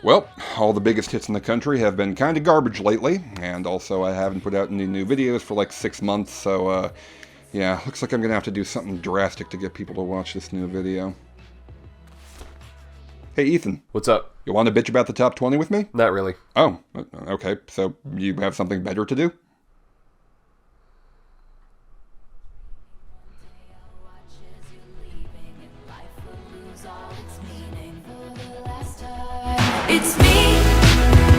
Well, all the biggest hits in the country have been kinda garbage lately, and also I haven't put out any new videos for like 6 months, so yeah, looks like I'm gonna have to do something drastic to get people to watch this new video. Hey Ethan. What's up? You want to bitch about the top 20 with me? Not really. Oh, okay, so you have something better to do? It's me.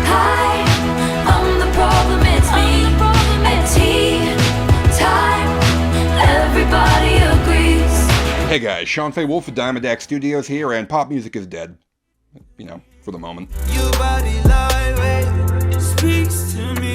Hi, I'm the problem. It's me. At tea time, everybody agrees. Hey guys, Fay-Wolfe of Diamond Axe Studios here, and pop music is dead. You know, for the moment. Your body language speaks to me.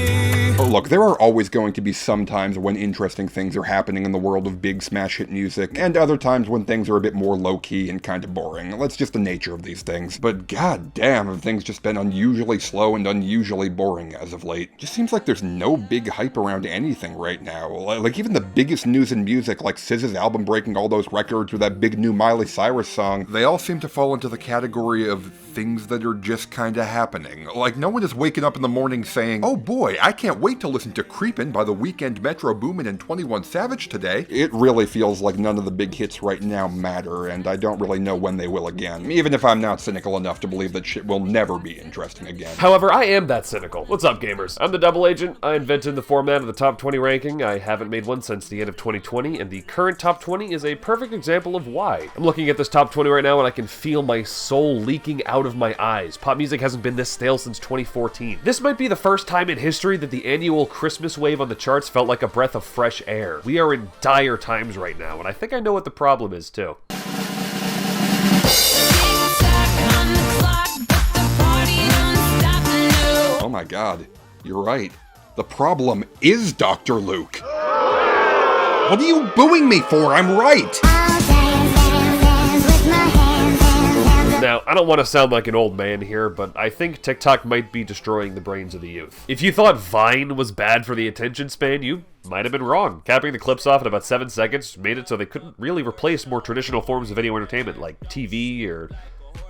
Look, there are always going to be some times when interesting things are happening in the world of big smash hit music, and other times when things are a bit more low-key and kind of boring. That's just the nature of these things. But god damn, have things just been unusually slow and unusually boring as of late. Just seems like there's no big hype around anything right now. Like even the biggest news in music, like SZA's album breaking all those records or that big new Miley Cyrus song, they all seem to fall into the category of things that are just kinda happening. Like no one is waking up in the morning saying, oh boy, I can't wait to listen to Creepin' by The Weeknd, Metro Boomin, and 21 Savage today. It really feels like none of the big hits right now matter, and I don't really know when they will again, even if I'm not cynical enough to believe that shit will never be interesting again. However, I am that cynical. What's up, gamers? I'm the Double Agent. I invented the format of the top 20 ranking. I haven't made one since the end of 2020, and the current top 20 is a perfect example of why. I'm looking at this top 20 right now, and I can feel my soul leaking out of my eyes. Pop music hasn't been this stale since 2014. This might be the first time in history that the annual Christmas wave on the charts felt like a breath of fresh air. We are in dire times right now, and I think I know what the problem is too. Oh my god, you're right. The problem is Dr. Luke. What are you booing me for? I'm right! Now, I don't want to sound like an old man here, but I think TikTok might be destroying the brains of the youth. If you thought Vine was bad for the attention span, you might have been wrong. Capping the clips off in about 7 seconds made it so they couldn't really replace more traditional forms of video entertainment like TV or,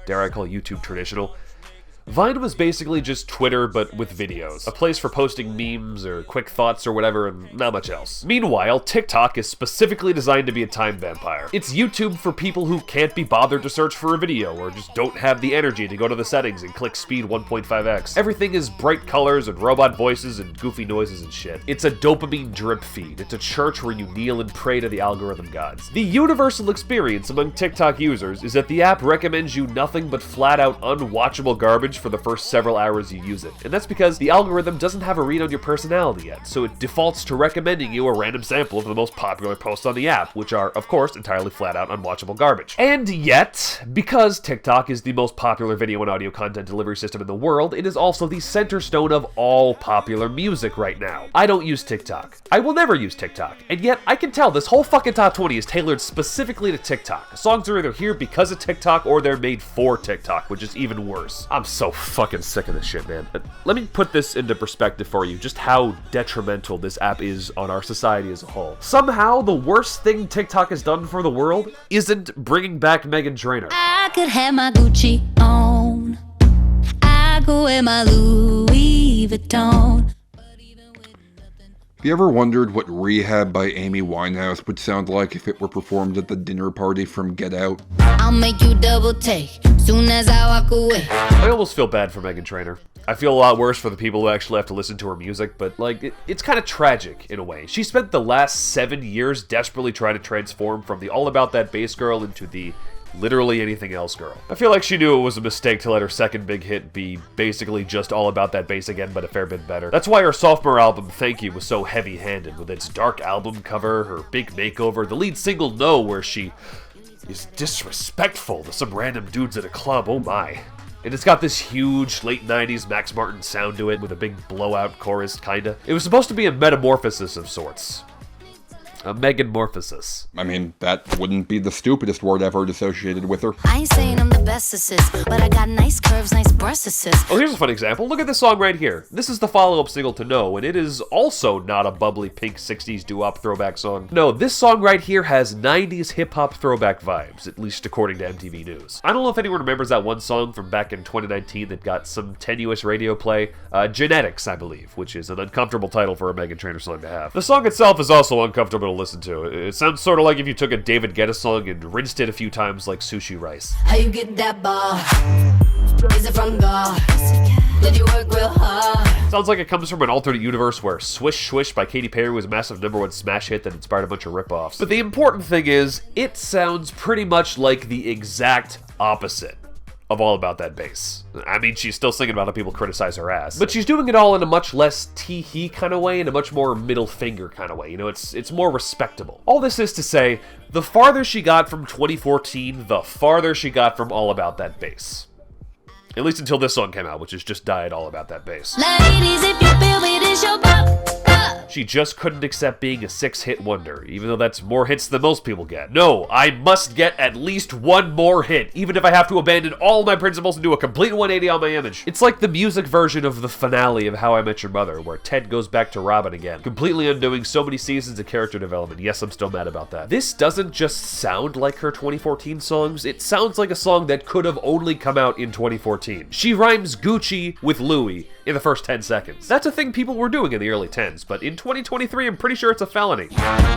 dare I call YouTube traditional. Vine was basically just Twitter, but with videos. A place for posting memes or quick thoughts or whatever, and not much else. Meanwhile, TikTok is specifically designed to be a time vampire. It's YouTube for people who can't be bothered to search for a video, or just don't have the energy to go to the settings and click speed 1.5x. Everything is bright colors and robot voices and goofy noises and shit. It's a dopamine drip feed. It's a church where you kneel and pray to the algorithm gods. The universal experience among TikTok users is that the app recommends you nothing but flat-out unwatchable garbage for the first several hours you use it. And that's because the algorithm doesn't have a read on your personality yet, so it defaults to recommending you a random sample of the most popular posts on the app, which are, of course, entirely flat-out unwatchable garbage. And yet, because TikTok is the most popular video and audio content delivery system in the world, it is also the center stone of all popular music right now. I don't use TikTok. I will never use TikTok. And yet, I can tell this whole fucking top 20 is tailored specifically to TikTok. Songs are either here because of TikTok or they're made for TikTok, which is even worse. I'm so fucking sick of this shit, man. Let me put this into perspective for you, just how detrimental this app is on our society as a whole. Somehow, the worst thing TikTok has done for the world isn't bringing back Meghan Trainor. I could have my Gucci on. I go wear my Louis Vuitton. Have you ever wondered what Rehab by Amy Winehouse would sound like if it were performed at the dinner party from Get Out? I'll make you double take soon as I walk away. I almost feel bad for Meghan Trainor. I feel a lot worse for the people who actually have to listen to her music, but like, it's kind of tragic in a way. She spent the last 7 years desperately trying to transform from the all about that bass girl into the literally anything else girl. I feel like she knew it was a mistake to let her second big hit be basically just all about that bass again, but a fair bit better. That's why her sophomore album, Thank You, was so heavy-handed, with its dark album cover, her big makeover, the lead single, No, where she is disrespectful to some random dudes at a club, oh my. And it's got this huge late 90s Max Martin sound to it with a big blowout chorus, kinda. It was supposed to be a metamorphosis of sorts. A megamorphosis. I mean, that wouldn't be the stupidest word ever associated with her. I ain't saying I'm the best assist, but I got nice curves, nice breast assist. Oh, here's a fun example. Look at this song right here. This is the follow-up single to No, and it is also not a bubbly pink 60s doo-wop throwback song. No, this song right here has 90s hip-hop throwback vibes, at least according to MTV News. I don't know if anyone remembers that one song from back in 2019 that got some tenuous radio play. Genetics, I believe, which is an uncomfortable title for a Meghan Trainor song to have. The song itself is also uncomfortable to listen to. It sounds sort of like if you took a David Guetta song and rinsed it a few times like sushi rice. How you get that bar? Is it from God? Did you work real hard? Sounds like it comes from an alternate universe where Swish Swish by Katy Perry was a massive #1 smash hit that inspired a bunch of ripoffs. But the important thing is, it sounds pretty much like the exact opposite of All About That Bass. I mean, she's still singing about how people criticize her ass, but she's doing it all in a much less tee-hee kind of way, in a much more middle finger kind of way. You know, it's more respectable. All this is to say, the farther she got from 2014, the farther she got from All About That Bass. At least until this song came out, which is just died All About That Bass. Ladies, if you feel me, this your bop. She just couldn't accept being a 6-hit wonder, even though that's more hits than most people get. No, I must get at least one more hit, even if I have to abandon all my principles and do a complete 180 on my image. It's like the music version of the finale of How I Met Your Mother, where Ted goes back to Robin again, completely undoing so many seasons of character development. Yes, I'm still mad about that. This doesn't just sound like her 2014 songs, it sounds like a song that could have only come out in 2014. She rhymes Gucci with Louis in the first 10 seconds. That's a thing people were doing in the early 10s, but in 2023, I'm pretty sure it's a felony.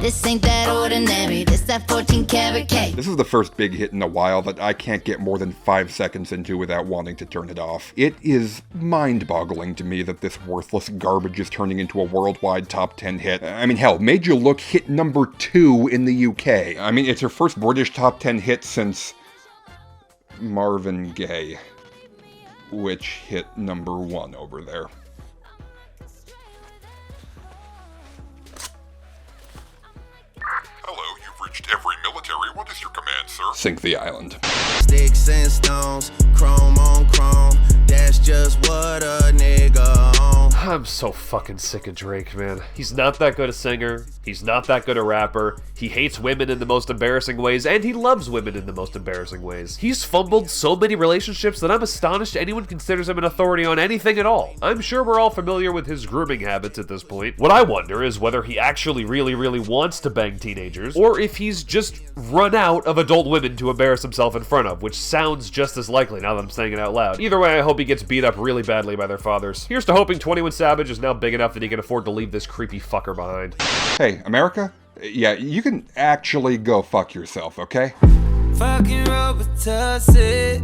This ain't that ordinary, this that 14 karat cake. This is the first big hit in a while that I can't get more than 5 seconds into without wanting to turn it off. It is mind-boggling to me that this worthless garbage is turning into a worldwide top 10 hit. I mean, hell, Made You Look hit number 2 in the UK. I mean, it's her first British top 10 hit since Marvin Gaye, which hit number 1 over there. Hello, you've reached every military. What is your command, sir? Sink the island. Sticks and stones, chrome on chrome. That's just what a nigga on. I'm so fucking sick of Drake, man. He's not that good a singer, he's not that good a rapper, he hates women in the most embarrassing ways, and he loves women in the most embarrassing ways. He's fumbled so many relationships that I'm astonished anyone considers him an authority on anything at all. I'm sure we're all familiar with his grooming habits at this point. What I wonder is whether he actually really wants to bang teenagers, or if he's just run out of adult women to embarrass himself in front of, which sounds just as likely now that I'm saying it out loud. Either way, I hope he gets beat up really badly by their fathers. Here's to hoping 21 Savage is now big enough that he can afford to leave this creepy fucker behind. Hey, America? Yeah, you can actually go fuck yourself, okay? Fucking Robitussin.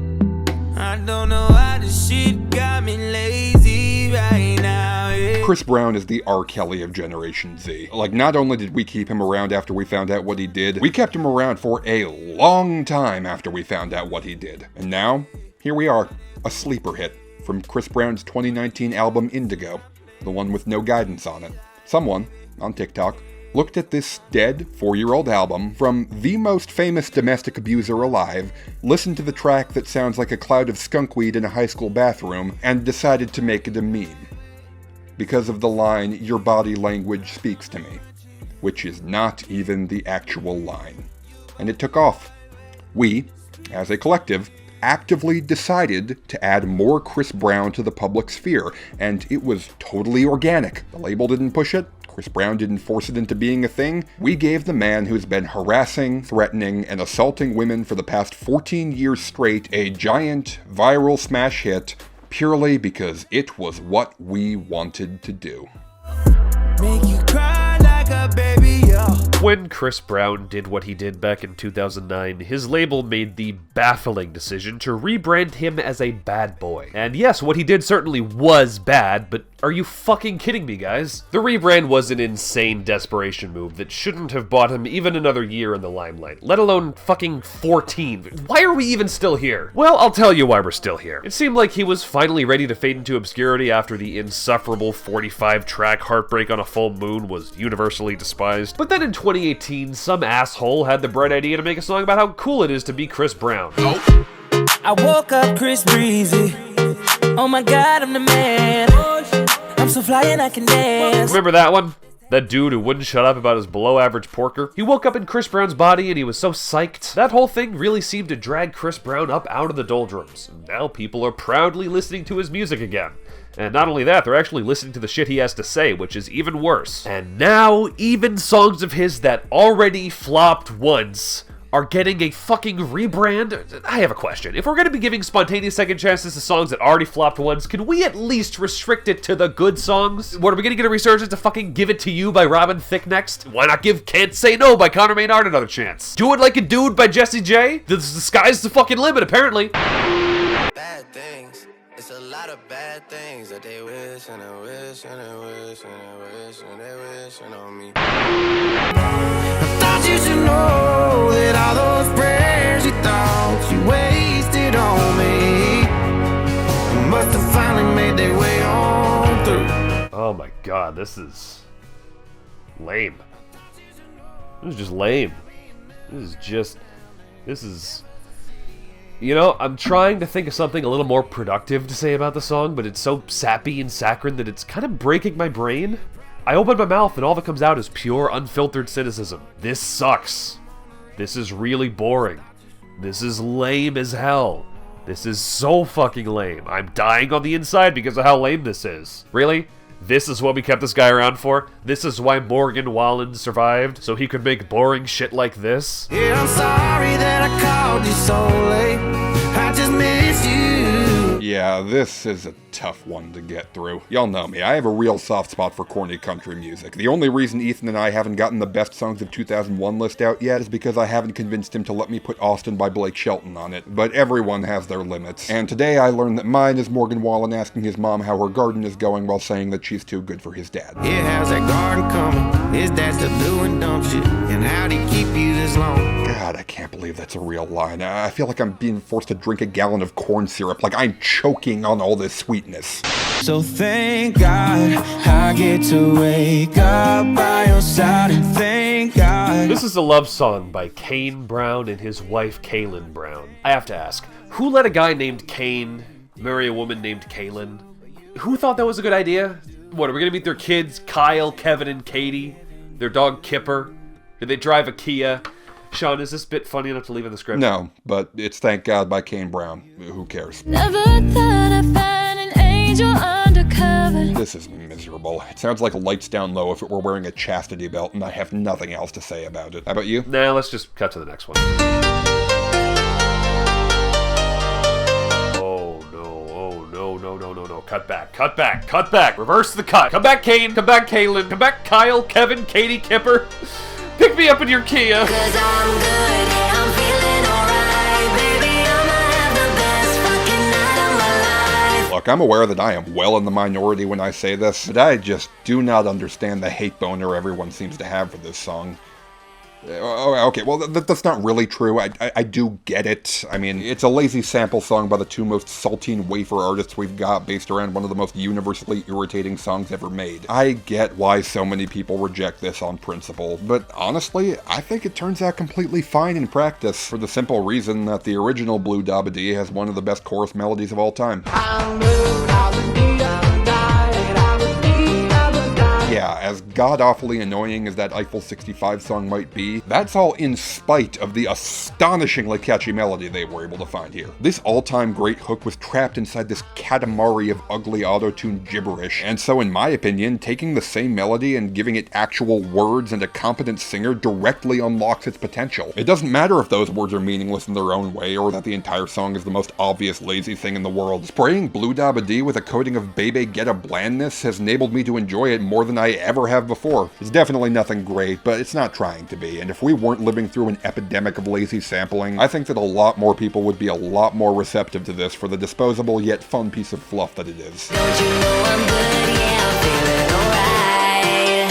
I don't know why this shit got me lazy right now. Yeah. Chris Brown is the R. Kelly of Generation Z. Like, not only did we keep him around after we found out what he did, we kept him around for a long time after we found out what he did. And now, here we are, a sleeper hit from Chris Brown's 2019 album Indigo, the one with no guidance on it. Someone, on TikTok, looked at this dead 4-year-old album from the most famous domestic abuser alive, listened to the track that sounds like a cloud of skunkweed in a high school bathroom, and decided to make it a meme. Because of the line, "Your body language speaks to me," which is not even the actual line. And it took off. We, as a collective, actively decided to add more Chris Brown to the public sphere, and it was totally organic. The label didn't push it. Chris Brown didn't force it into being a thing. We gave the man who's been harassing, threatening, and assaulting women for the past 14 years straight a giant viral smash hit purely because it was what we wanted to do. Make you cry like a baby, yo. When Chris Brown did what he did back in 2009, his label made the baffling decision to rebrand him as a bad boy. And yes, what he did certainly was bad, but are you fucking kidding me, guys? The rebrand was an insane desperation move that shouldn't have bought him even another year in the limelight, let alone fucking 14. Why are we even still here? Well, I'll tell you why we're still here. It seemed like he was finally ready to fade into obscurity after the insufferable 45-track Heartbreak on a Full Moon was universally despised. But then in 2018, some asshole had the bright idea to make a song about how cool it is to be Chris Brown. I woke up Chris Breezy. Oh my god, I'm the man. I'm so fly and I can dance. Remember that one? That dude who wouldn't shut up about his below-average porker. He woke up in Chris Brown's body and he was so psyched. That whole thing really seemed to drag Chris Brown up out of the doldrums. Now people are proudly listening to his music again. And not only that, they're actually listening to the shit he has to say, which is even worse. And now, even songs of his that already flopped once are getting a fucking rebrand? I have a question. If we're going to be giving spontaneous second chances to songs that already flopped once, can we at least restrict it to the good songs? What, are we going to get a resurgence to fucking Give It To You by Robin Thicke next? Why not give Can't Say No by Connor Maynard another chance? Do It Like a Dude by Jessie J? The sky's the fucking limit, apparently. Bad things. It's a lot of bad things that they wish and they wish and they wish and they wish and they wishing on me. I thought you should know that all those prayers you thought you wasted on me must have finally made their way on through. Oh my god, this is lame. This is just lame. This is... You know, I'm trying to think of something a little more productive to say about the song, but it's so sappy and saccharine that it's kind of breaking my brain. I open my mouth and all that comes out is pure, unfiltered cynicism. This sucks. This is really boring. This is lame as hell. This is so fucking lame. I'm dying on the inside because of how lame this is. Really? This is what we kept this guy around for? This is why Morgan Wallen survived? So he could make boring shit like this? Yeah, I'm sorry that I called you so late. I just miss you. Yeah, this is a tough one to get through. Y'all know me, I have a real soft spot for corny country music. The only reason Ethan and I haven't gotten the best songs of 2001 list out yet is because I haven't convinced him to let me put Austin by Blake Shelton on it, but everyone has their limits. And today I learned that mine is Morgan Wallen asking his mom how her garden is going while saying that she's too good for his dad. Yeah, how's that garden coming? His dad's still doing dumb shit. And how'd he keep you this long? God, I can't believe that's a real line. I feel like I'm being forced to drink a gallon of corn syrup, like I'm choking on all this sweetness. So thank God I get to wake up by your side, and thank God. This is a love song by Kane Brown and his wife Kaylin Brown. I have to ask, who let a guy named Kane marry a woman named Kaylin? Who thought that was a good idea? What, are we gonna meet their kids, Kyle, Kevin, and Katie? Their dog Kipper? Did they drive a Kia? Sean, is this bit funny enough to leave in the script? No, but it's Thank God by Kane Brown. Who cares? Never thought I'd find an angel undercover. This is miserable. It sounds like Lights Down Low if it were wearing a chastity belt, and I have nothing else to say about it. How about you? Nah, let's just cut to the next one. No. Cut back. Reverse the cut. Come back, Kane. Come back, Kaylin. Come back, Kyle, Kevin, Katie, Kipper. Pick me up in your Kia. 'Cause I'm good, yeah, I'm feeling alright. Baby, I'ma have the best fucking night of my life. Look, I'm aware that I am well in the minority when I say this, but I just do not understand the hate boner everyone seems to have for this song. Okay, well, that's not really true. I do get it. I mean, it's a lazy sample song by the two most saltine wafer artists we've got, based around one of the most universally irritating songs ever made. I get why so many people reject this on principle, but honestly, I think it turns out completely fine in practice, for the simple reason that the original Blue Dabba Dee has one of the best chorus melodies of all time. Yeah, as god-awfully annoying as that Eiffel 65 song might be, that's all in spite of the astonishingly catchy melody they were able to find here. This all-time great hook was trapped inside this katamari of ugly auto-tune gibberish, and so in my opinion, taking the same melody and giving it actual words and a competent singer directly unlocks its potential. It doesn't matter if those words are meaningless in their own way, or that the entire song is the most obvious lazy thing in the world. Spraying Blue Dabba Dee with a coating of Bebe Getta blandness has enabled me to enjoy it more than I ever have before. It's definitely nothing great, but it's not trying to be, and if we weren't living through an epidemic of lazy sampling, I think that a lot more people would be a lot more receptive to this for the disposable yet fun piece of fluff that it is. Don't you know I'm good, yeah, I'm feeling alright.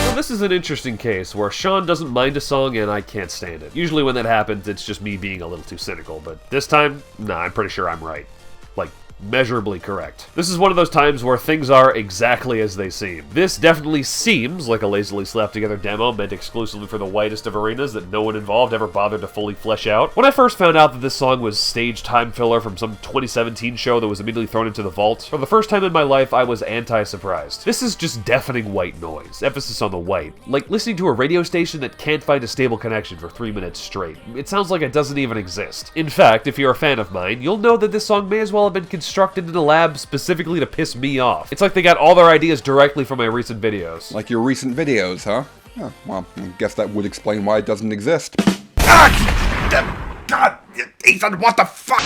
Well, this is an interesting case where Sean doesn't mind a song and I can't stand it. Usually when that happens, it's just me being a little too cynical, but this time, nah, I'm pretty sure I'm right. Like, measurably correct. This is one of those times where things are exactly as they seem. This definitely seems like a lazily slapped together demo meant exclusively for the whitest of arenas that no one involved ever bothered to fully flesh out. When I first found out that this song was stage time filler from some 2017 show that was immediately thrown into the vault, for the first time in my life I was anti-surprised. This is just deafening white noise, emphasis on the white, like listening to a radio station that can't find a stable connection for 3 minutes straight. It sounds like it doesn't even exist. In fact, if you're a fan of mine, you'll know that this song may as well have been constructed in a lab specifically to piss me off. It's like they got all their ideas directly from my recent videos. Like your recent videos, huh? Oh, well, I guess that would explain why it doesn't exist. Ah! God! Ethan, what the fuck?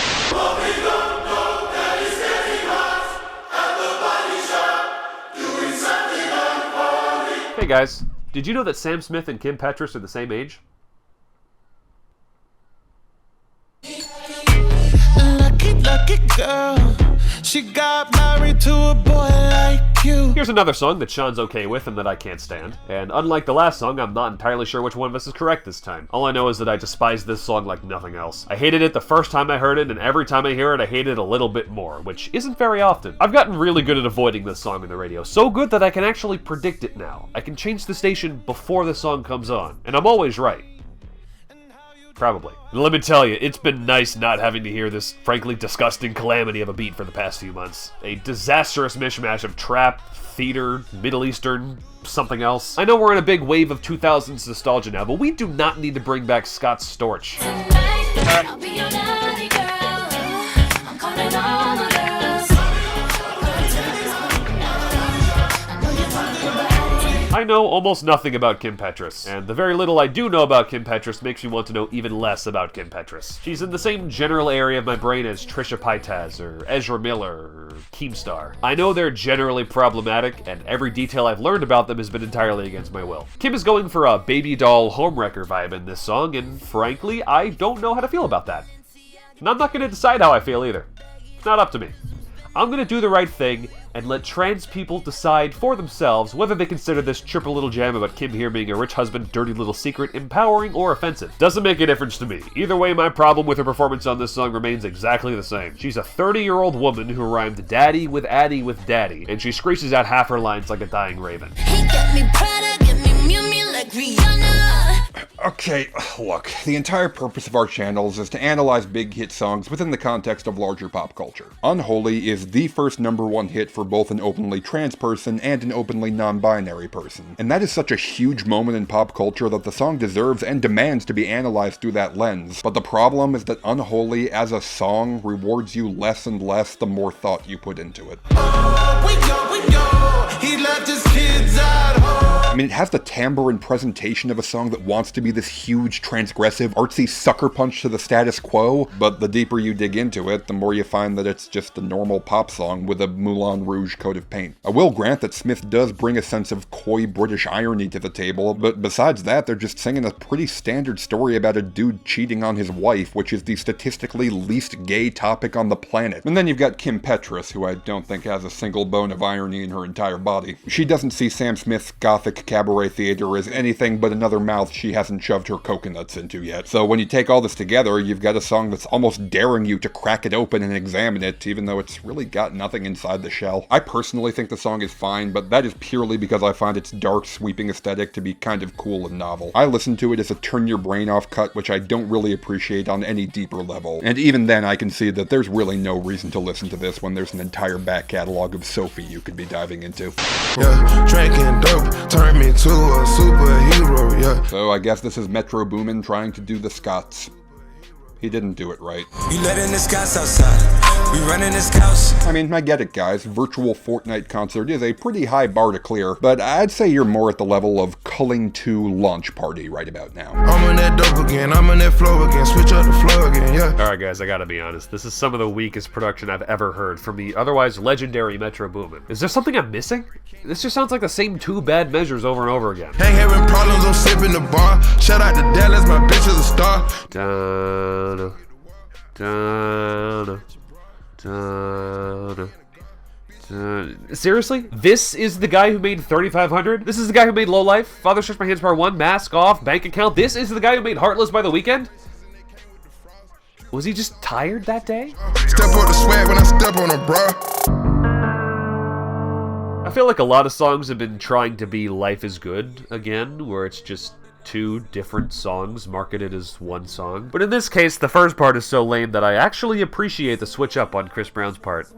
Hey guys, did you know that Sam Smith and Kim Petras are the same age? Lucky girl, she got married to a boy like you. Here's another song that Sean's okay with and that I can't stand. And unlike the last song, I'm not entirely sure which one of us is correct this time. All I know is that I despise this song like nothing else. I hated it the first time I heard it, and every time I hear it, I hate it a little bit more, which isn't very often. I've gotten really good at avoiding this song on the radio, so good that I can actually predict it now. I can change the station before the song comes on, and I'm always right. Probably. And let me tell you, it's been nice not having to hear this frankly disgusting calamity of a beat for the past few months. A disastrous mishmash of trap, theater, Middle Eastern, something else. I know we're in a big wave of 2000s nostalgia now, but we do not need to bring back Scott Storch. I'll be your naughty girl. I'm calling all my girls. I know almost nothing about Kim Petras, and the very little I do know about Kim Petras makes me want to know even less about Kim Petras. She's in the same general area of my brain as Trisha Paytas, or Ezra Miller, or Keemstar. I know they're generally problematic, and every detail I've learned about them has been entirely against my will. Kim is going for a baby doll homewrecker vibe in this song, and frankly, I don't know how to feel about that. And I'm not going to decide how I feel either. It's not up to me. I'm going to do the right thing and let trans people decide for themselves whether they consider this triple little jam about Kim here being a rich husband, dirty little secret, empowering, or offensive. Doesn't make a difference to me. Either way, my problem with her performance on this song remains exactly the same. She's a 30-year-old woman who rhymed daddy with addy with daddy, and she screeches out half her lines like a dying raven. He got me Prada, got me Miu Miu like Rihanna. Okay, look, the entire purpose of our channels is to analyze big hit songs within the context of larger pop culture. Unholy is the first #1 hit for both an openly trans person and an openly non-binary person. And that is such a huge moment in pop culture that the song deserves and demands to be analyzed through that lens. But the problem is that Unholy as a song rewards you less and less the more thought you put into it. We go, he left his kids at home. I mean, it has the timbre and presentation of a song that wants to be this huge, transgressive, artsy sucker punch to the status quo, but the deeper you dig into it, the more you find that it's just a normal pop song with a Moulin Rouge coat of paint. I will grant that Smith does bring a sense of coy British irony to the table, but besides that, they're just singing a pretty standard story about a dude cheating on his wife, which is the statistically least gay topic on the planet. And then you've got Kim Petras, who I don't think has a single bone of irony in her entire body. She doesn't see Sam Smith's gothic cabaret theater as anything but another mouth she hasn't shoved her coconuts into yet. So when you take all this together, you've got a song that's almost daring you to crack it open and examine it, even though it's really got nothing inside the shell. I personally think the song is fine, but that is purely because I find its dark, sweeping aesthetic to be kind of cool and novel. I listen to it as a turn-your-brain-off cut, which I don't really appreciate on any deeper level. And even then, I can see that there's really no reason to listen to this when there's an entire back catalog of Sophie you could be diving into. Yeah, drinking dope turned me to a superhero, yeah. So I guess this is Metro Boomin trying to do the Scots. He didn't do it right. You letting the Scots outside. We running this couch. I mean, I get it, guys. Virtual Fortnite concert is a pretty high bar to clear, but I'd say you're more at the level of Culling 2 launch party right about now. I'm on that dope again, I'm on that flow again, switch up the flow again, yeah. Alright guys, I gotta be honest, this is some of the weakest production I've ever heard from the otherwise legendary Metro Boomin. Is there something I'm missing? This just sounds like the same two bad measures over and over again. Ain't having problems, I'm sipping the bar. Shout out to Dallas, my bitch is a star. Da-da, da-da, da-da. Seriously? This is the guy who made 3500? This is the guy who made Low Life, Father Stretch My Hands Part 1, Mask Off, Bank Account? This is the guy who made Heartless by the Weekend? Was he just tired that day? Step on the swag when I step on them, bruh. I feel like a lot of songs have been trying to be Life is Good again, where it's just two different songs marketed as one song. But in this case, the first part is so lame that I actually appreciate the switch up on Chris Brown's part.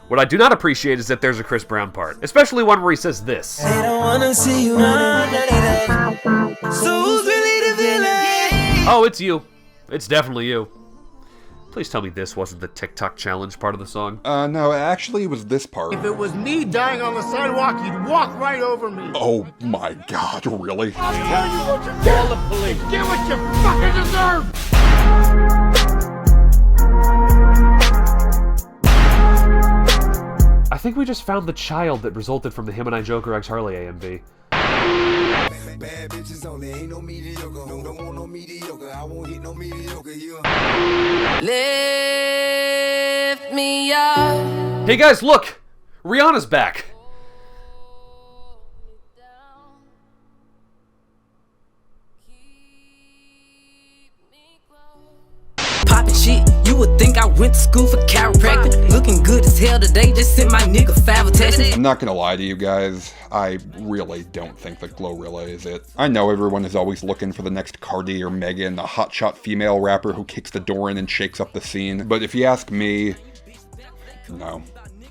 What I do not appreciate is that there's a Chris Brown part, especially one where he says this. They don't wanna see you run, so who's really the villain? Oh, it's you. It's definitely you. Please tell me this wasn't the TikTok challenge part of the song. No, actually it was this part. If it was me dying on the sidewalk, you'd walk right over me. Oh my god, really? I'll tell you what you get. Call the police. Get what you fucking deserve. I think we just found the child that resulted from the Him and I Joker X Harley AMV. Bad bitches only, ain't no mediocre. Don't want no mediocre. I won't hit no mediocre. Lift me up. Hey guys, look! Rihanna's back! Poppin' shit, you would think I went to school for chiropractic. Looking good as hell today, just sent my nigga 5 attachments. I'm not gonna lie to you guys, I really don't think that Glorilla is it. I know everyone is always looking for the next Cardi or Megan, the hotshot female rapper who kicks the door in and shakes up the scene, but if you ask me, no.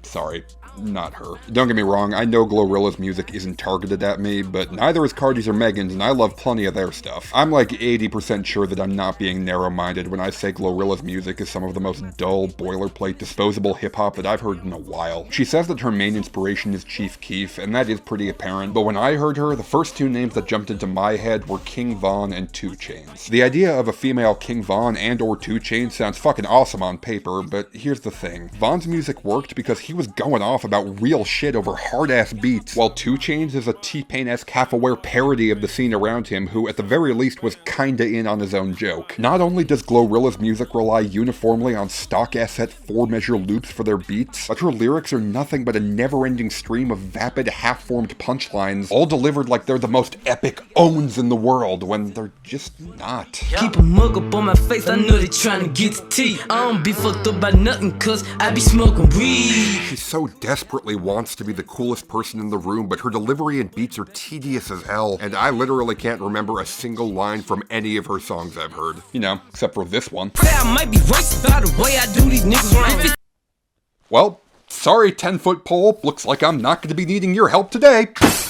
Sorry. Not her. Don't get me wrong, I know Glorilla's music isn't targeted at me, but neither is Cardi's or Megan's, and I love plenty of their stuff. I'm like 80% sure that I'm not being narrow-minded when I say Glorilla's music is some of the most dull, boilerplate, disposable hip-hop that I've heard in a while. She says that her main inspiration is Chief Keef, and that is pretty apparent, but when I heard her, the first two names that jumped into my head were King Von and 2 Chainz. The idea of a female King Von and or 2 Chainz sounds fucking awesome on paper, but here's the thing. Von's music worked because he was going off about real shit over hard-ass beats, while 2 Chainz is a T-Pain-esque half-aware parody of the scene around him who, at the very least, was kinda in on his own joke. Not only does Glorilla's music rely uniformly on stock-asset 4-measure loops for their beats, but her lyrics are nothing but a never-ending stream of vapid, half-formed punchlines, all delivered like they're the most epic owns in the world, when they're just not. Keep a mug up on my face, I know they trying to get to tea. I don't be fucked up by nothing, cause I be smoking weed. She so desperately wants to be the coolest person in the room, but her delivery and beats are tedious as hell, and I literally can't remember a single line from any of her songs I've heard. You know, except for this one. Say I might be racist by the way I do these niggas wrong. Well, sorry 10-foot pole, looks like I'm not gonna be needing your help today.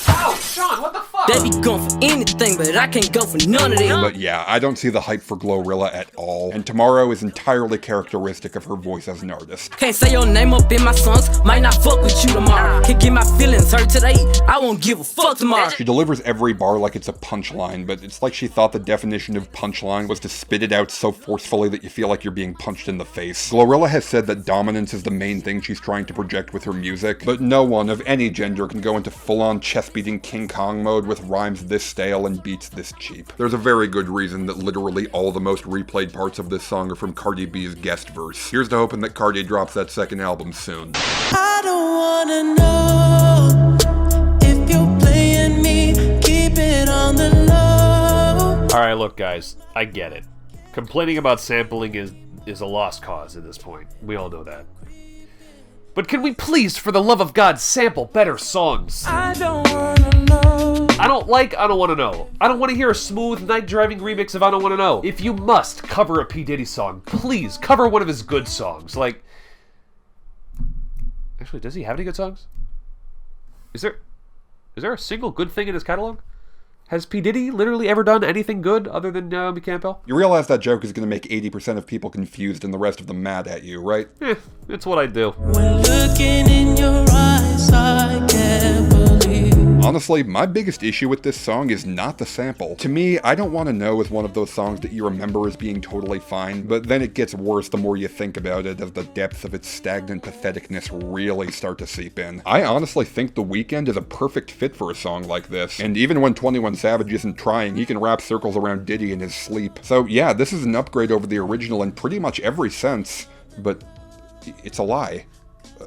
Ow, Sean, what the fuck? They be going for anything, but I can't go for none of them. But yeah, I don't see the hype for Glorilla at all, and Tomorrow is entirely characteristic of her voice as an artist. Can't say your name up in my songs, might not fuck with you tomorrow. Can get my feelings hurt today, I won't give a fuck tomorrow. She delivers every bar like it's a punchline, but it's like she thought the definition of punchline was to spit it out so forcefully that you feel like you're being punched in the face. Glorilla has said that dominance is the main thing she's trying to project with her music, but no one of any gender can go into full-on chest-beating King Kong mode with rhymes this stale and beats this cheap. There's a very good reason that literally all the most replayed parts of this song are from Cardi B's guest verse. Here's to hoping that Cardi drops that second album soon. I don't wanna know if you're playing me, keep it on the low. Alright, look guys, I get it. Complaining about sampling is a lost cause at this point. We all know that. But can we please, for the love of God, sample better songs? I don't wanna know. I don't wanna know. I don't wanna hear a smooth night driving remix of I Don't Wanna Know. If you must cover a P. Diddy song, please cover one of his good songs. Like, actually, does he have any good songs? Is there a single good thing in his catalog? Has P. Diddy literally ever done anything good other than Naomi Campbell? You realize that joke is going to make 80% of people confused and the rest of them mad at you, right? It's what I do. When looking in your eyes, I can't believe. Honestly, my biggest issue with this song is not the sample. To me, I Don't Wanna Know is one of those songs that you remember as being totally fine, but then it gets worse the more you think about it as the depths of its stagnant patheticness really start to seep in. I honestly think The Weeknd is a perfect fit for a song like this, and even when 21 Savage isn't trying, he can wrap circles around Diddy in his sleep. So yeah, this is an upgrade over the original in pretty much every sense, but it's a lie.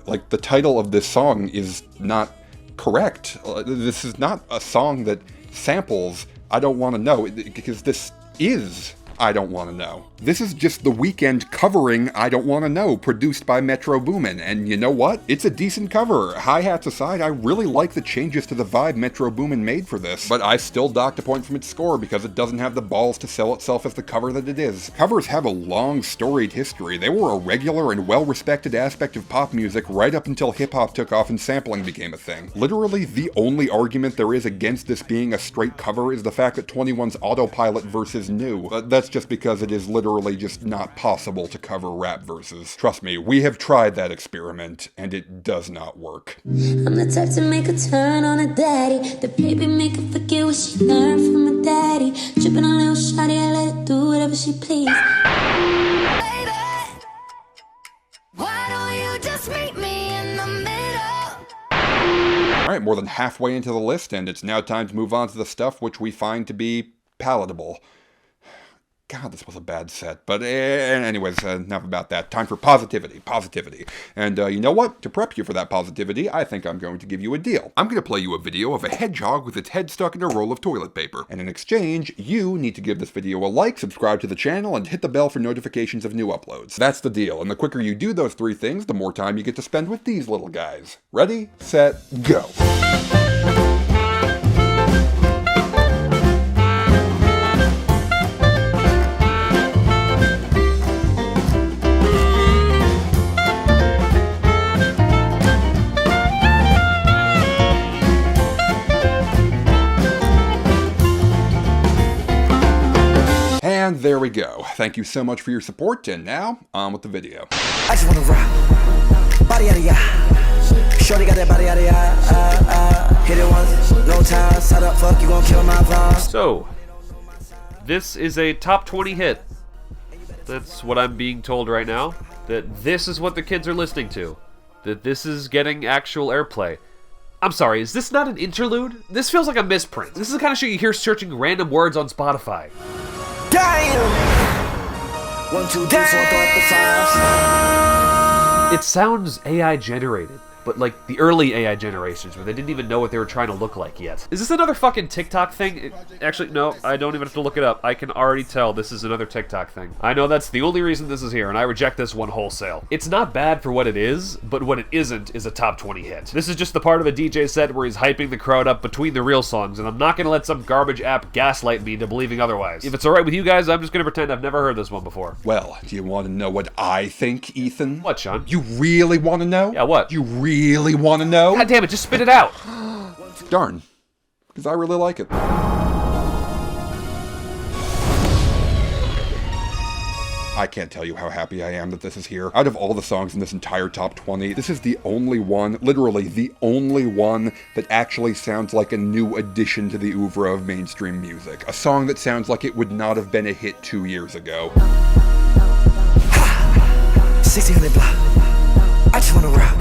Like, the title of this song is not correct. This is not a song that samples I Don't Wanna Know, because this is I Don't Wanna Know. This is just The Weeknd covering I Don't Wanna Know, produced by Metro Boomin, and you know what? It's a decent cover. Hi-hats aside, I really like the changes to the vibe Metro Boomin made for this, but I still docked a point from its score because it doesn't have the balls to sell itself as the cover that it is. Covers have a long, storied history. They were a regular and well-respected aspect of pop music right up until hip-hop took off and sampling became a thing. Literally, the only argument there is against this being a straight cover is the fact that 21's Autopilot verse is new. But that's just because it is literally just not possible to cover rap verses. Trust me, we have tried that experiment, and it does not work. I'm the type to make a turn on a daddy. The baby make her forget what she learned from her daddy. Tripping on little shawty, I let her do whatever she please. Baby, why don't you just meet me in the middle? Alright, more than halfway into the list, and it's now time to move on to the stuff which we find to be palatable. God, this was a bad set. But anyways, enough about that. Time for positivity. Positivity. And you know what? To prep you for that positivity, I think I'm going to give you a deal. I'm going to play you a video of a hedgehog with its head stuck in a roll of toilet paper. And in exchange, you need to give this video a like, subscribe to the channel, and hit the bell for notifications of new uploads. That's the deal. And the quicker you do those three things, the more time you get to spend with these little guys. Ready, set, go. And there we go. Thank you so much for your support, and now, on with the video. I just wanna rock, body out of ya. Shorty got that body out of ya. Hit it once, no time. Side up, fuck, you gon' kill my vibe. So, this is a top 20 hit. That's what I'm being told right now. That this is what the kids are listening to. That this is getting actual airplay. I'm sorry, is this not an interlude? This feels like a misprint. This is the kind of shit you hear searching random words on Spotify. Damn! 1, 2, 3, 4, 5. It sounds AI generated, but like the early AI generations where they didn't even know what they were trying to look like yet. Is this another fucking TikTok thing? Actually, no, I don't even have to look it up. I can already tell this is another TikTok thing. I know that's the only reason this is here, and I reject this one wholesale. It's not bad for what it is, but what it isn't is a top 20 hit. This is just the part of a DJ set where he's hyping the crowd up between the real songs, and I'm not gonna let some garbage app gaslight me into believing otherwise. If it's alright with you guys, I'm just gonna pretend I've never heard this one before. Well, do you want to know what I think, Ethan? What, Sean? You really want to know? Yeah, what? You really want to know? God damn it, just spit it out! Darn. Because I really like it. I can't tell you how happy I am that this is here. Out of all the songs in this entire top 20, this is the only one, literally the only one, that actually sounds like a new addition to the oeuvre of mainstream music. A song that sounds like it would not have been a hit 2 years ago. 1600 block. I just wanna rock.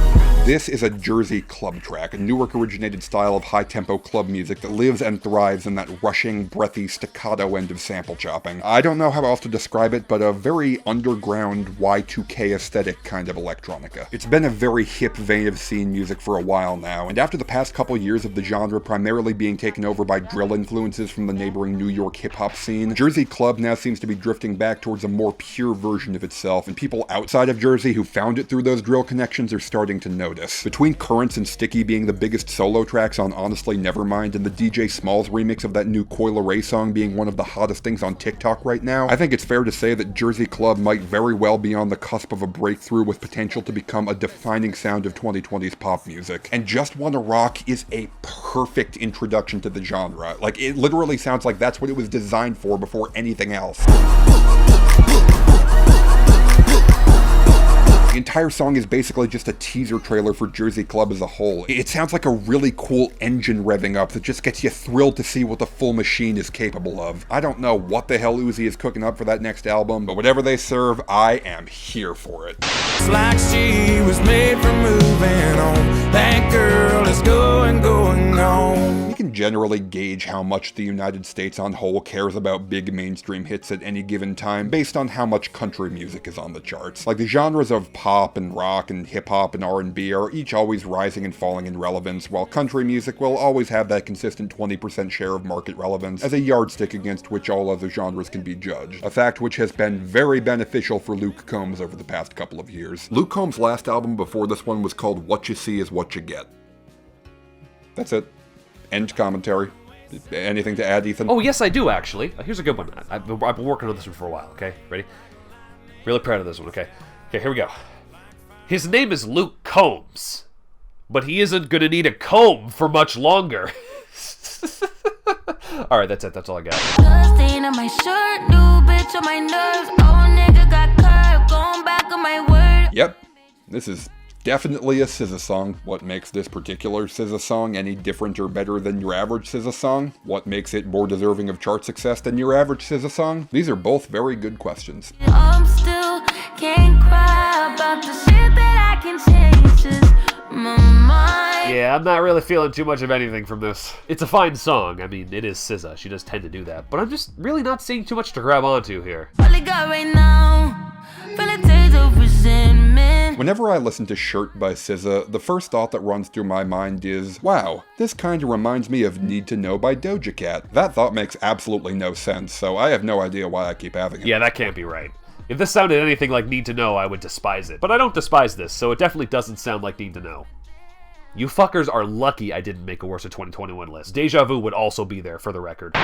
This is a Jersey club track, a Newark-originated style of high-tempo club music that lives and thrives in that rushing, breathy, staccato end of sample chopping. I don't know how else to describe it, but a very underground Y2K aesthetic kind of electronica. It's been a very hip vein of scene music for a while now, and after the past couple years of the genre primarily being taken over by drill influences from the neighboring New York hip-hop scene, Jersey club now seems to be drifting back towards a more pure version of itself, and people outside of Jersey who found it through those drill connections are starting to notice. Between Currents and Sticky being the biggest solo tracks on Honestly Nevermind and the DJ Smalls remix of that new Coil Ray song being one of the hottest things on TikTok right now, I think it's fair to say that Jersey Club might very well be on the cusp of a breakthrough with potential to become a defining sound of 2020's pop music. And Just Wanna Rock is a perfect introduction to the genre. Like, it literally sounds like that's what it was designed for before anything else. The entire song is basically just a teaser trailer for Jersey Club as a whole. It sounds like a really cool engine revving up that just gets you thrilled to see what the full machine is capable of. I don't know what the hell Uzi is cooking up for that next album, but whatever they serve, I am here for it. It's like she was made for moving on. That girl is going on. You can generally gauge how much the United States on whole cares about big mainstream hits at any given time based on how much country music is on the charts. Like, the genres of pop and rock and hip-hop and R&B are each always rising and falling in relevance, while country music will always have that consistent 20% share of market relevance as a yardstick against which all other genres can be judged. A fact which has been very beneficial for Luke Combs over the past couple of years. Luke Combs' last album before this one was called What You See Is What You Get. That's it. End commentary. Anything to add, Ethan? Oh, yes, I do, actually. Here's a good one. I've been working on this one for a while, okay? Ready? Really proud of this one, okay? Okay, here we go. His name is Luke Combs, but he isn't gonna need a comb for much longer. Alright, that's it. That's all I got. Stain on my shirt, new bitch on my nerves. Oh, nigga got curved, going back on my word. Yep. This is definitely a SZA song. What makes this particular SZA song any different or better than your average SZA song? What makes it more deserving of chart success than your average SZA song? These are both very good questions. I'm still can't cry about the shit that I can change. Just my mind. Yeah, I'm not really feeling too much of anything from this. It's a fine song. I mean, it is SZA. She does tend to do that. But I'm just really not seeing too much to grab onto here. All I got right now, feel a taste of resentment. Whenever I listen to Shirt by SZA, the first thought that runs through my mind is, wow, this kinda reminds me of Need to Know by Doja Cat. That thought makes absolutely no sense, so I have no idea why I keep having it. Yeah, that can't be right. If this sounded anything like Need to Know, I would despise it. But I don't despise this, so it definitely doesn't sound like Need to Know. You fuckers are lucky I didn't make a Worst of 2021 list. Deja Vu would also be there, for the record.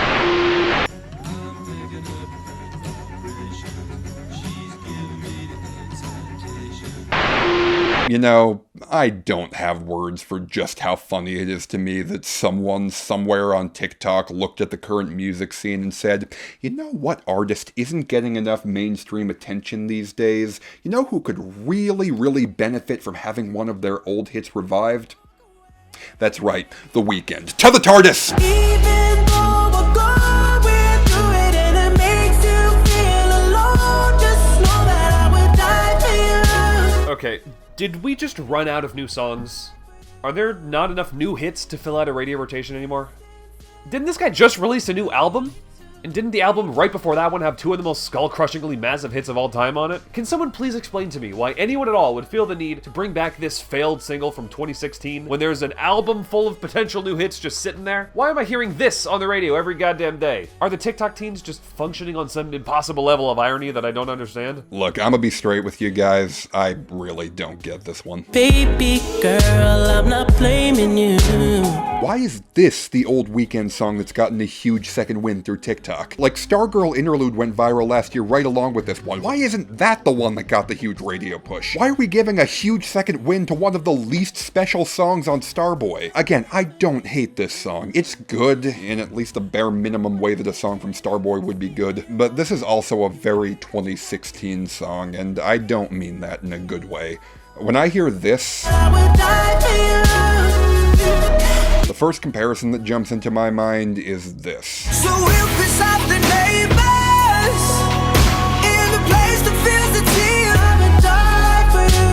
You know, I don't have words for just how funny it is to me that someone somewhere on TikTok looked at the current music scene and said, you know what artist isn't getting enough mainstream attention these days? You know who could really, really benefit from having one of their old hits revived? That's right, The Weeknd. To the TARDIS! Even though we're going through it and it makes you feel alone, just know that I would die for you. Okay, did we just run out of new songs? Are there not enough new hits to fill out a radio rotation anymore? Didn't this guy just release a new album? And didn't the album right before that one have two of the most skull-crushingly massive hits of all time on it? Can someone please explain to me why anyone at all would feel the need to bring back this failed single from 2016 when there's an album full of potential new hits just sitting there? Why am I hearing this on the radio every goddamn day? Are the TikTok teens just functioning on some impossible level of irony that I don't understand? Look, I'm gonna be straight with you guys. I really don't get this one. Baby girl, I'm not blaming you. Why is this the old Weeknd song that's gotten a huge second win through TikTok? Like, Stargirl Interlude went viral last year right along with this one. Why isn't that the one that got the huge radio push? Why are we giving a huge second win to one of the least special songs on Starboy? Again, I don't hate this song. It's good, in at least the bare minimum way that a song from Starboy would be good, but this is also a very 2016 song, and I don't mean that in a good way. When I hear this, I would die for you. the first comparison that jumps into my mind is this. So we'll piss off the neighbors in the place that feels the tear. I would die for you.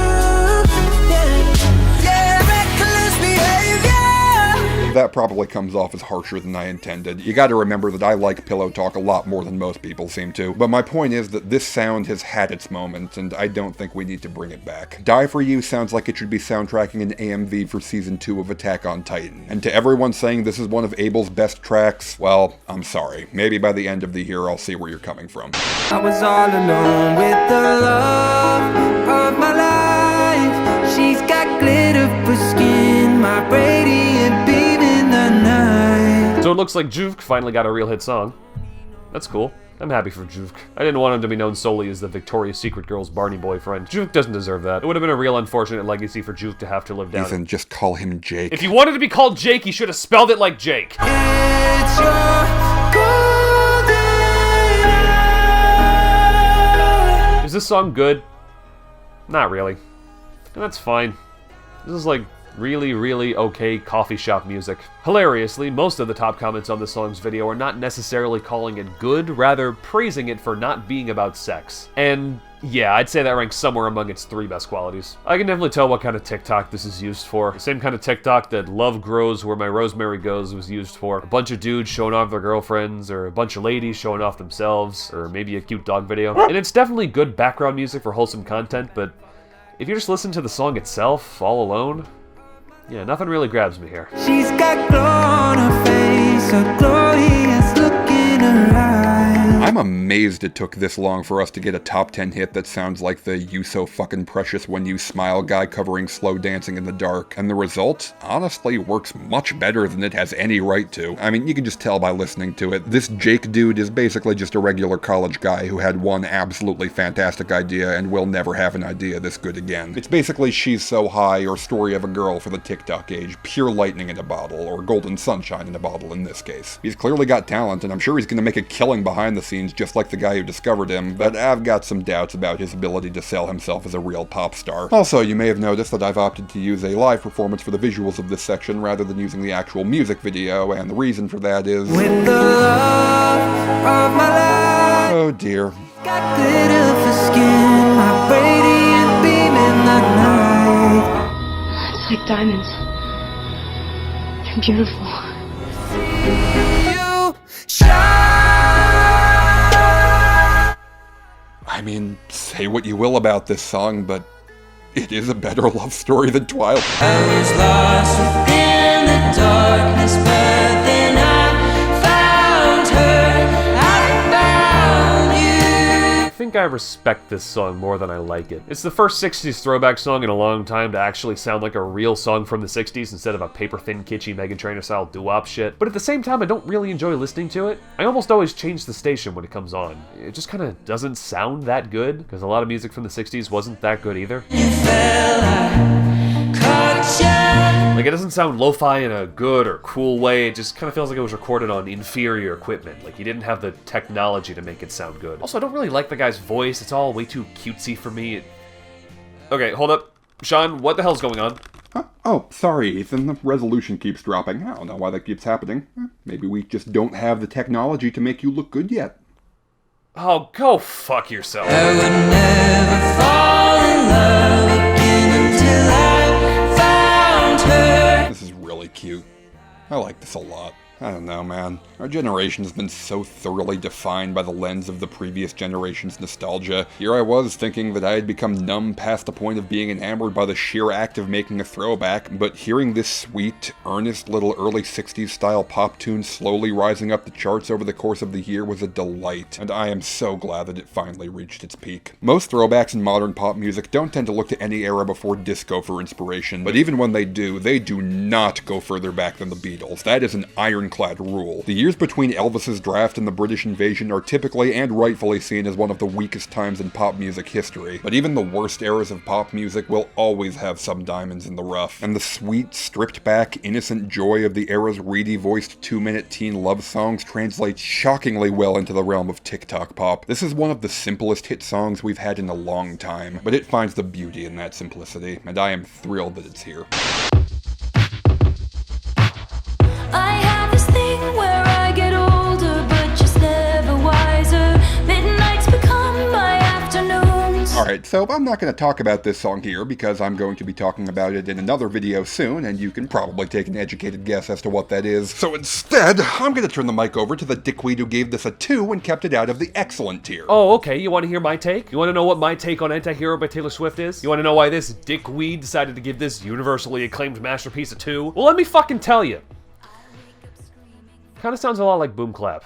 Yeah, yeah, reckless behavior. That probably comes off as harsher than I intended. You gotta remember that I like pillow talk a lot more than most people seem to. But my point is that this sound has had its moment, and I don't think we need to bring it back. Die For You sounds like it should be soundtracking an AMV for Season 2 of Attack on Titan. And to everyone saying this is one of Abel's best tracks, well, I'm sorry. Maybe by the end of the year I'll see where you're coming from. I was all alone with the love of my life. She's got glitter for skin, my radiant beam in the night. So it looks like Juke finally got a real hit song. That's cool. I'm happy for Juke. I didn't want him to be known solely as the Victoria's Secret girl's Barney boyfriend. Juke doesn't deserve that. It would have been a real unfortunate legacy for Juke to have to live down. Ethan, just call him Jake. If he wanted to be called Jake, he should have spelled it like Jake. It's your golden Is this song good? Not really. And that's fine. This is like really, really okay coffee shop music. Hilariously, most of the top comments on the song's video are not necessarily calling it good, rather praising it for not being about sex. And yeah, I'd say that ranks somewhere among its 3 best qualities. I can definitely tell what kind of TikTok this is used for. The same kind of TikTok that Love Grows Where My Rosemary Goes was used for. A bunch of dudes showing off their girlfriends, or a bunch of ladies showing off themselves, or maybe a cute dog video. And it's definitely good background music for wholesome content, but if you just listen to the song itself, all alone, yeah, nothing really grabs me here. She's got glow on her face, a glorious look in her eyes. I'm amazed it took this long for us to get a top 10 hit that sounds like the "You So Fucking Precious When You Smile" guy covering Slow Dancing in the Dark, and the result honestly works much better than it has any right to. I mean, you can just tell by listening to it. This Jake dude is basically just a regular college guy who had one absolutely fantastic idea and will never have an idea this good again. It's basically She's So High or Story of a Girl for the TikTok age, pure lightning in a bottle, or golden sunshine in a bottle in this case. He's clearly got talent, and I'm sure he's gonna make a killing behind the scenes just like the guy who discovered him, but I've got some doubts about his ability to sell himself as a real pop star. Also, you may have noticed that I've opted to use a live performance for the visuals of this section rather than using the actual music video, and the reason for that is... With the love of my life. Oh dear. Got glitter for skin, my radiant beam in the night. It's like diamonds. They're beautiful. You shine. I mean, say what you will about this song, but it is a better love story than Twilight. I was lost within the darkness, but then I found her. I found you. I think I respect this song more than I like it. It's the first 60s throwback song in a long time to actually sound like a real song from the 60s instead of a paper-thin, kitschy Meghan Trainor-style doo-wop shit. But at the same time, I don't really enjoy listening to it. I almost always change the station when it comes on. It just kind of doesn't sound that good, because a lot of music from the 60s wasn't that good either. Like, it doesn't sound lo-fi in a good or cool way, it just kind of feels like it was recorded on inferior equipment. Like, he didn't have the technology to make it sound good. Also, I don't really like the guy's voice, it's all way too cutesy for me. Okay, hold up. Sean, what the hell's going on? Huh? Oh, sorry, Ethan, the resolution keeps dropping. I don't know why that keeps happening. Maybe we just don't have the technology to make you look good yet. Oh, go fuck yourself. I would never fall in love again until I found her. This is really cute. I like this a lot. I don't know, man. Our generation has been so thoroughly defined by the lens of the previous generation's nostalgia. Here I was thinking that I had become numb past the point of being enamored by the sheer act of making a throwback, but hearing this sweet, earnest little early 60s style pop tune slowly rising up the charts over the course of the year was a delight, and I am so glad that it finally reached its peak. Most throwbacks in modern pop music don't tend to look to any era before disco for inspiration, but even when they do not go further back than the Beatles. That is an ironclad rule. The years between Elvis's draft and the British invasion are typically and rightfully seen as one of the weakest times in pop music history, but even the worst eras of pop music will always have some diamonds in the rough, and the sweet, stripped-back, innocent joy of the era's reedy-voiced 2-minute teen love songs translates shockingly well into the realm of TikTok pop. This is one of the simplest hit songs we've had in a long time, but it finds the beauty in that simplicity, and I am thrilled that it's here. I have this thing where I get older, but just never wiser. Midnights become my afternoons. Alright, so I'm not going to talk about this song here because I'm going to be talking about it in another video soon, and you can probably take an educated guess as to what that is. So instead, I'm going to turn the mic over to the dickweed who gave this a 2 and kept it out of the excellent tier. Oh, okay, you want to hear my take? You want to know what my take on Anti-Hero by Taylor Swift is? You want to know why this dickweed decided to give this universally acclaimed masterpiece a 2? Well, let me fucking tell you. Kinda sounds a lot like Boom Clap.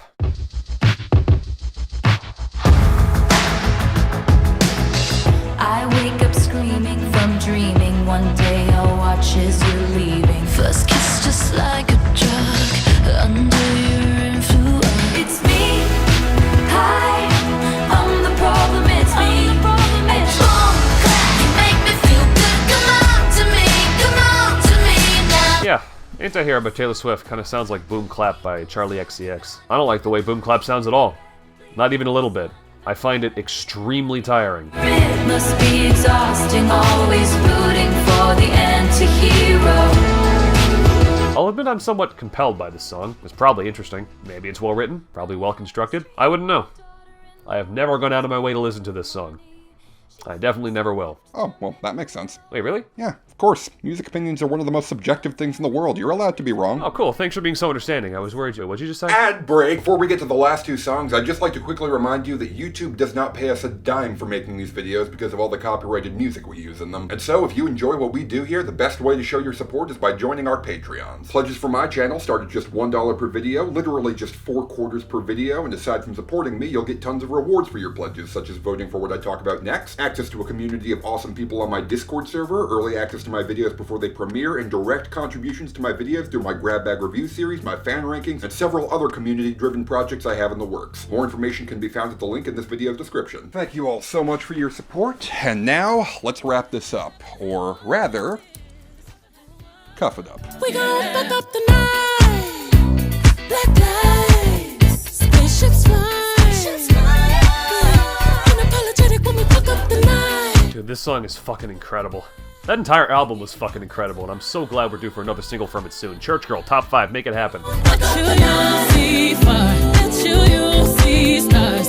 I wake up screaming from dreaming. One day I'll watch as you're leaving. First kiss just like a drug under your influence. It's me. Hi, I'm the problem. It's me. It's Boom Clap. You make me feel good. Come on to me now. Yeah. Anti-Hero by Taylor Swift kind of sounds like Boom Clap by Charlie XCX. I don't like the way Boom Clap sounds at all. Not even a little bit. I find it extremely tiring. It must be exhausting, always rooting for you're the anti-hero. I'll admit I'm somewhat compelled by this song. It's probably interesting. Maybe it's well written, probably well constructed. I wouldn't know. I have never gone out of my way to listen to this song. I definitely never will. Oh, well, that makes sense. Wait, really? Yeah, of course. Music opinions are one of the most subjective things in the world. You're allowed to be wrong. Oh, cool. Thanks for being so understanding. I was worried. What'd you just say? Ad break! Before we get to the last two songs, I'd just like to quickly remind you that YouTube does not pay us a dime for making these videos because of all the copyrighted music we use in them. And so, if you enjoy what we do here, the best way to show your support is by joining our Patreons. Pledges for my channel start at just $1 per video, literally just 4 quarters per video, and aside from supporting me, you'll get tons of rewards for your pledges, such as voting for what I talk about next, access to a community of awesome people on my Discord server, early access to my videos before they premiere, and direct contributions to my videos through my Grab Bag Review series, my fan rankings, and several other community-driven projects I have in the works. More information can be found at the link in this video's description. Thank you all so much for your support, and now, let's wrap this up. Or rather, cuff it up. We gon' fuck up the night. Black lights, spaceships fly. Unapologetic when we fuck up the night. Dude, this song is fucking incredible. That entire album was fucking incredible, and I'm so glad we're due for another single from it soon. Church Girl, top 5, make it happen.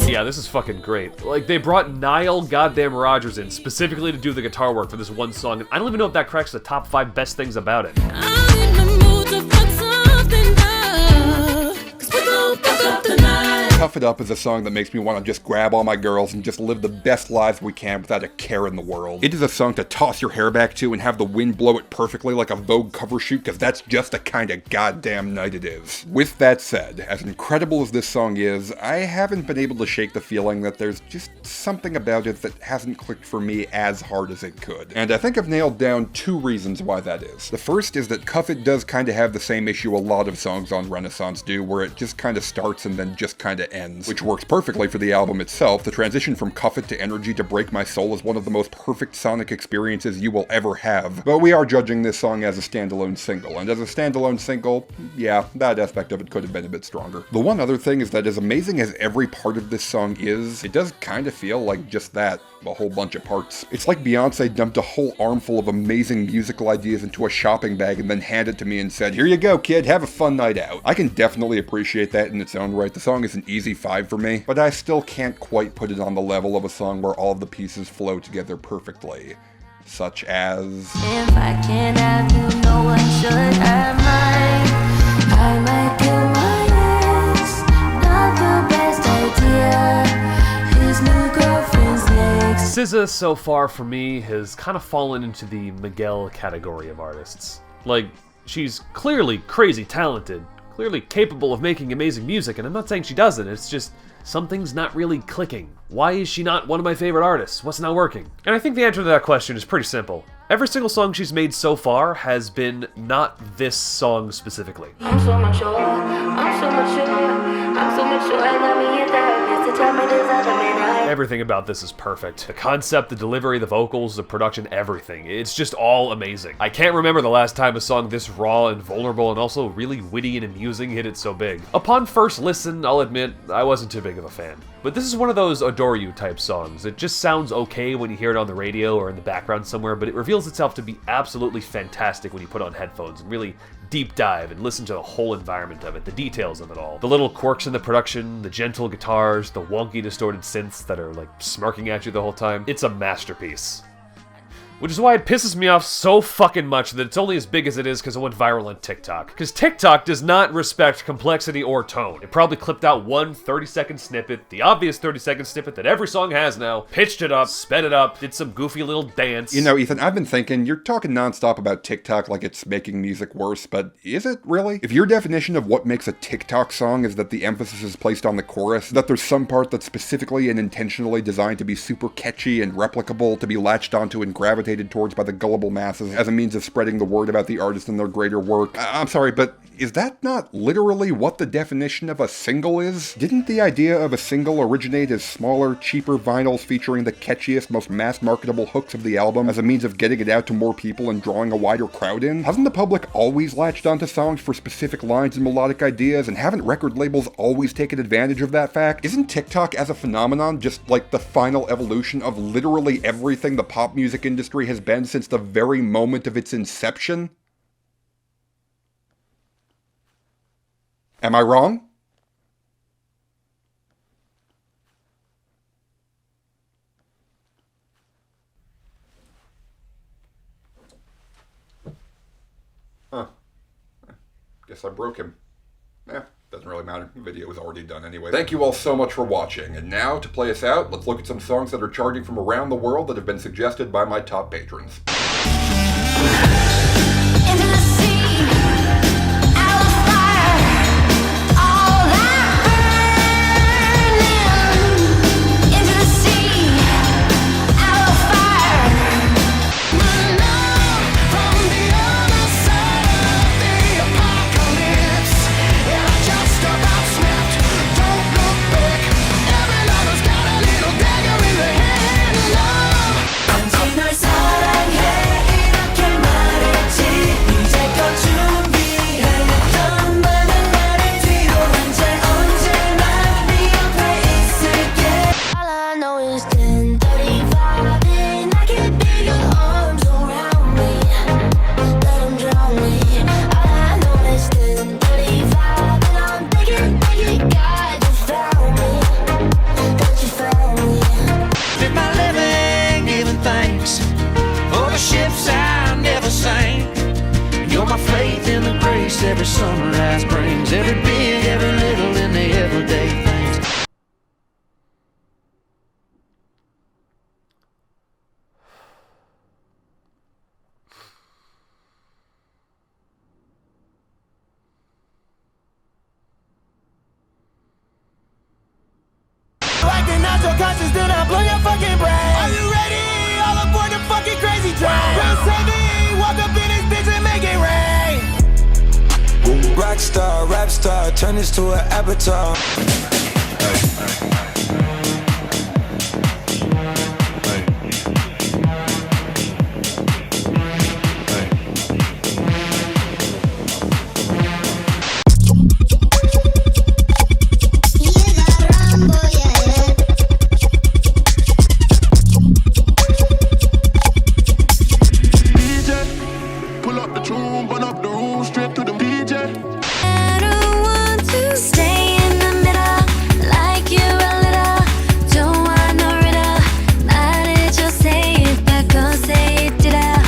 Yeah, this is fucking great. Like, they brought Nile goddamn Rodgers in specifically to do the guitar work for this one song, and I don't even know if that cracks the top 5 best things about it. I'm in the mood to fuck something up, 'cause we gon' fuck up the night. Cuff It Up is a song that makes me want to just grab all my girls and just live the best lives we can without a care in the world. It is a song to toss your hair back to and have the wind blow it perfectly like a Vogue cover shoot, because that's just the kind of goddamn night it is. With that said, as incredible as this song is, I haven't been able to shake the feeling that there's just something about it that hasn't clicked for me as hard as it could. And I think I've nailed down 2 reasons why that is. The first is that Cuff It does kind of have the same issue a lot of songs on Renaissance do, where it just kind of starts and then just kind of ends, which works perfectly for the album itself. The transition from Cuff It to Energy to Break My Soul is one of the most perfect sonic experiences you will ever have, but we are judging this song as a standalone single, and as a standalone single, yeah, that aspect of it could have been a bit stronger. The one other thing is that as amazing as every part of this song is, it does kind of feel like just that, a whole bunch of parts. It's like Beyonce dumped a whole armful of amazing musical ideas into a shopping bag and then handed it to me and said, "Here you go, kid, have a fun night out." I can definitely appreciate that in its own right. The song is an easy 5 for me, but I still can't quite put it on the level of a song where all of the pieces flow together perfectly. Such as... If I can't have you, no one should have mine. I might kill my ex, not the best idea. His new girlfriend's next. SZA so far for me has kind of fallen into the Miguel category of artists. Like, she's clearly crazy talented, clearly capable of making amazing music, and I'm not saying she doesn't, it's just something's not really clicking. Why is she not one of my favorite artists? What's not working? And I think the answer to that question is pretty simple. Every single song she's made so far has been not this song specifically. I'm so mature, I'm so mature, I'm so mature, let me hit that, it's a time it is other man. Everything about this is perfect. The concept, the delivery, the vocals, the production, everything. It's just all amazing. I can't remember the last time a song this raw and vulnerable and also really witty and amusing hit it so big. Upon first listen, I'll admit, I wasn't too big of a fan. But this is one of those adore you type songs. It just sounds okay when you hear it on the radio or in the background somewhere, but it reveals itself to be absolutely fantastic when you put on headphones and really deep dive and listen to the whole environment of it, the details of it all. The little quirks in the production, the gentle guitars, the wonky distorted synths that are like smirking at you the whole time. It's a masterpiece. Which is why it pisses me off so fucking much that it's only as big as it is because it went viral on TikTok. Because TikTok does not respect complexity or tone. It probably clipped out one 30-second snippet, the obvious 30-second snippet that every song has now, pitched it up, sped it up, did some goofy little dance. You know, Ethan, I've been thinking, you're talking nonstop about TikTok like it's making music worse, but is it really? If your definition of what makes a TikTok song is that the emphasis is placed on the chorus, that there's some part that's specifically and intentionally designed to be super catchy and replicable, to be latched onto and gravitated towards by the gullible masses as a means of spreading the word about the artist and their greater work. I'm sorry, but is that not literally what the definition of a single is? Didn't the idea of a single originate as smaller, cheaper vinyls featuring the catchiest, most mass-marketable hooks of the album as a means of getting it out to more people and drawing a wider crowd in? Hasn't the public always latched onto songs for specific lines and melodic ideas, and haven't record labels always taken advantage of that fact? Isn't TikTok as a phenomenon just like the final evolution of literally everything the pop music industry industry has been since the very moment of its inception? Am I wrong? Huh. Guess I broke him. Doesn't really matter. The video was already done anyway. Thank you all so much for watching. And now, to play us out, let's look at some songs that are charting from around the world that have been suggested by my top patrons. Into the sea, out of fire, all that burning. Into the sea, out of fire. My love from the other side of the apocalypse. And I just about snapped. Don't look back. Every lover's got a little dagger in the hand. Love. 단지 널 사랑해 이렇게 말했지. 이제 껏 준비했던 많은 말을 뒤로 한 채 언제나 네 옆에 있을게. All I know is 10:35 and I can feel your arms around me. Let them drown me. All I know is 10:35 and I'm thinking, God, you found me. God, you found me. Did my living giving thanks for the ships I never sank. You're my faith in the grace every sunrise brings. Every big, every little in the everyday things. Acting out your conscience, then I blow your fucking brain. Are you ready? All aboard the fucking crazy train. Press heavy, walk up in this bitch and make it rain. Rockstar, rap star, turn this to an avatar. Pull up the tune, burn up the room, straight to the DJ. I don't want to stay in the middle, like you a little. Don't want no riddle. 말해줘, say it back, go say it, did I?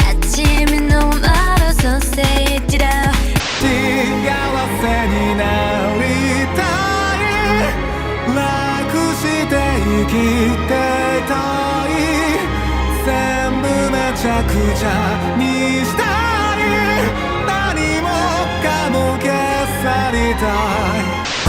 아침이 너무 멀어서 say it, did I? 幸せになりたい楽して生きていたい全部めちゃくちゃにしたい何もかも消さりたい I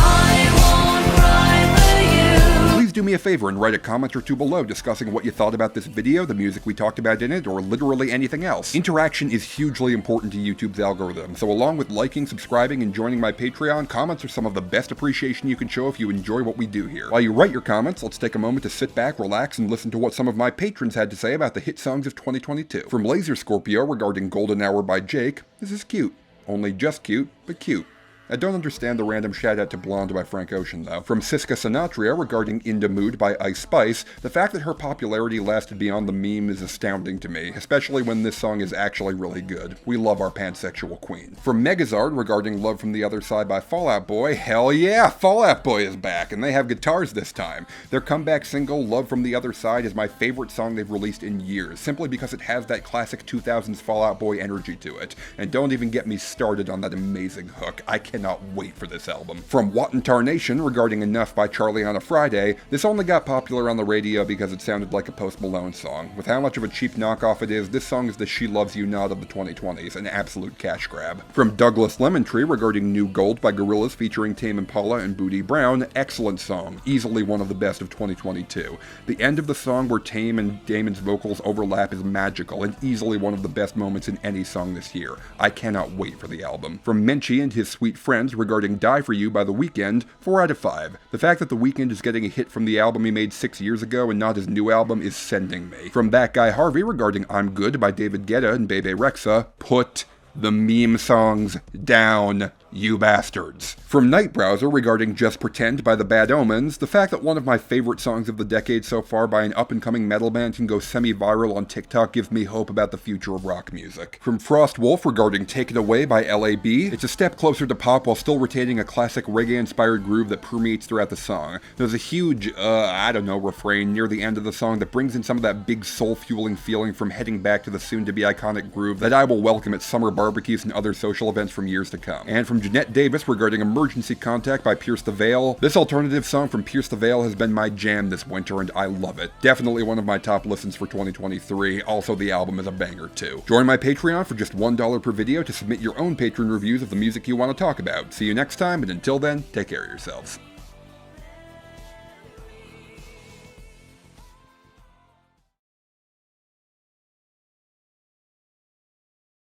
won't cry for you. Please do me a favor and write a comment or two below discussing what you thought about this video, the music we talked about in it, or literally anything else. Interaction is hugely important to YouTube's algorithm, so along with liking, subscribing, and joining my Patreon, comments are some of the best appreciation you can show if you enjoy what we do here. While you write your comments, let's take a moment to sit back, relax, and listen to what some of my patrons had to say about the hit songs of 2022. From Laser Scorpio regarding Golden Hour by Jake, this is cute. Only just cute, but cute. I don't understand the random shout-out to Blonde by Frank Ocean, though. From Siska Sinatria regarding In the Mood by Ice Spice, the fact that her popularity lasted beyond the meme is astounding to me, especially when this song is actually really good. We love our pansexual queen. From Megazard regarding Love from the Other Side by Fall Out Boy, hell yeah, Fall Out Boy is back, and they have guitars this time. Their comeback single, Love from the Other Side, is my favorite song they've released in years, simply because it has that classic 2000s Fall Out Boy energy to it. And don't even get me started on that amazing hook. I cannot wait for this album. From Watton Tarnation regarding Enough by Charlie on a Friday, this only got popular on the radio because it sounded like a Post Malone song. With how much of a cheap knockoff it is, this song is the She Loves You nod of the 2020s, an absolute cash grab. From Douglas Lemon Tree regarding New Gold by Gorillaz featuring Tame Impala and Booty Brown, excellent song, easily one of the best of 2022. The end of the song where Tame and Damon's vocals overlap is magical and easily one of the best moments in any song this year. I cannot wait for the album. From Menchie and His Sweet Friends regarding Die For You by The Weeknd, 4 out of 5. The fact that The Weeknd is getting a hit from the album he made 6 years ago and not his new album is sending me. From That Guy Harvey regarding I'm Good by David Guetta and Bebe Rexha, put the meme songs down. You bastards. From Night Browser regarding Just Pretend by the Bad Omens, the fact that one of my favorite songs of the decade so far by an up-and-coming metal band can go semi-viral on TikTok gives me hope about the future of rock music. From Frost-Wolfe regarding Take It Away by LAB, it's a step closer to pop while still retaining a classic reggae-inspired groove that permeates throughout the song. There's a huge, refrain near the end of the song that brings in some of that big soul-fueling feeling from heading back to the soon-to-be iconic groove that I will welcome at summer barbecues and other social events from years to come. And from Jeanette Davis regarding Emergency Contact by Pierce the Veil, this alternative song from Pierce the Veil has been my jam this winter and I love it. Definitely one of my top listens for 2023, also the album is a banger too. Join my Patreon for just $1 per video to submit your own Patron reviews of the music you want to talk about. See you next time, and until then, take care of yourselves.